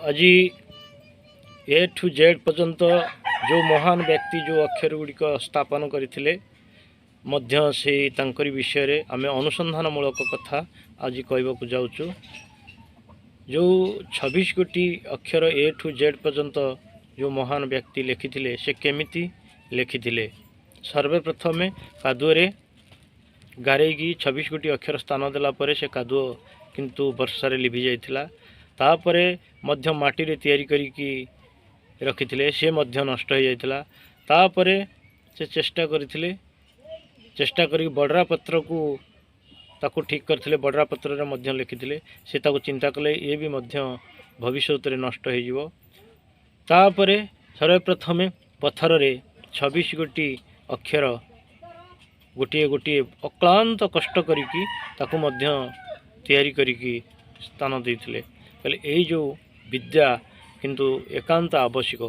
आज ए ठू जेड पर्यंत जो महान व्यक्ति जो अक्षर गुड़िक स्थापन करते से तांकरी विषय रे आमे अनुसंधानमूलक कथा आज कहवाक जाऊँ। जो 26 गोटी अक्षर ए ठू जेड पर्यंत जो महान व्यक्ति लिखिथिले से केमिति लिखिथिले। सर्वप्रथमे कादुअरे गारेगी 26 गोटी अक्षर स्थान देला परे से कादुओ किंतु वर्षारे लिभि जाइथिला। तापरे मध्य माटी रे तैयारी करिकी रखिथिले से मध्य नष्ट हो जाइथिला। तापरे से चेष्टा करी बडरा पत्र को ताकू ठीक करथिले। बडरा पत्र रे मध्य लिखिथिले से ताकू चिंता कले ये भी मध्य भविष्य रे नष्ट हो जिवो। तापरे सर्वप्रथमे पत्थर रे 26 गोटी अक्षर गोटे गोटे अक्लांत कष्ट करिकी ताकू मध्य तैयारी करिकी स्थान देथिले। कहले एई जो विद्या किंतु एकांत आवश्यक।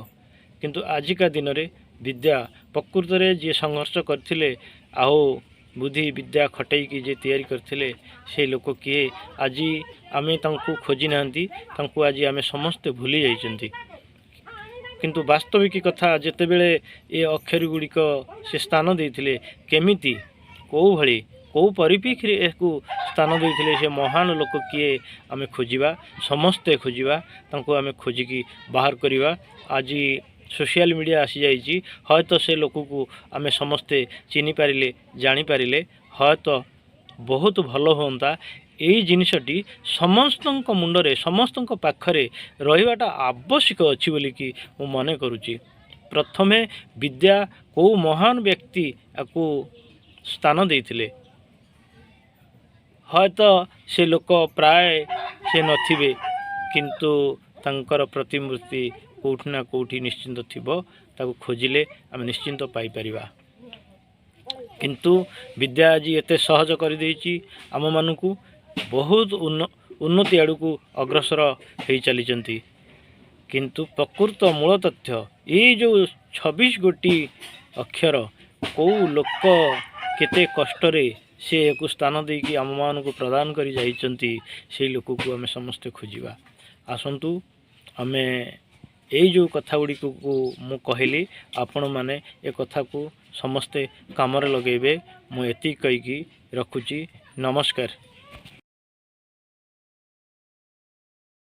किंतु आजिका दिन रे विद्या प्रकृत रे जे संघर्ष करथिले आओ बुद्धि विद्या खटैकी जे तैयारी करथिले से लोक किए आज आमे तांकू खोजी नांती। तांकू आज आमे समस्त भूली जाइछंती। किंतु वास्तविक कथा जेते बेले ए अक्षर गुड़िक से स्थान देथिले केमिति को भली को परिप्रेक्षी रे को स्थान देथिले से महान लोक किए आमे खोजिबा समस्ते खोजिबा तांकू आमे खोजिकी बाहर करिबा। आज सोशल मीडिया आसी जाइए हयतो से लोक को आमे समस्ते चिनी पारिले जानी पारिले हयतो बहुत भल होता। यही जिनसटी समस्त मुंडरे समस्त पाखरे रहिबाटा आवश्यक अच्छी बोलिकी मु मने करुची। प्रथमे विद्या को महान व्यक्ति आपको स्थान देथिले हयतो से लोक प्राय से नथिबे किंतु तांकर प्रतिमूर्ति कोठी ना कोठी निश्चिंत थिबो। ताको खोजिले आम निश्चिंत पाई परिबा। किंतु विद्या आज एते सहज कर देछि आम मानकू बहुत उन्नति आड़ को अग्रसर हो चली। किंतु प्रकृत मूल तथ्य ये जो 26 गोटी अक्षर को लोक केते कष्टरे से एक स्थान देकी आम मान को प्रदान करी जाइछंती से लोक को आम समस्ते खोजिबा। आसंतु आमे यही जो कथा गुड़ी को मु कहली आपण माने ए कथा को समस्ते काम लगेबे। मु एति कहीकि रखुची। नमस्कार।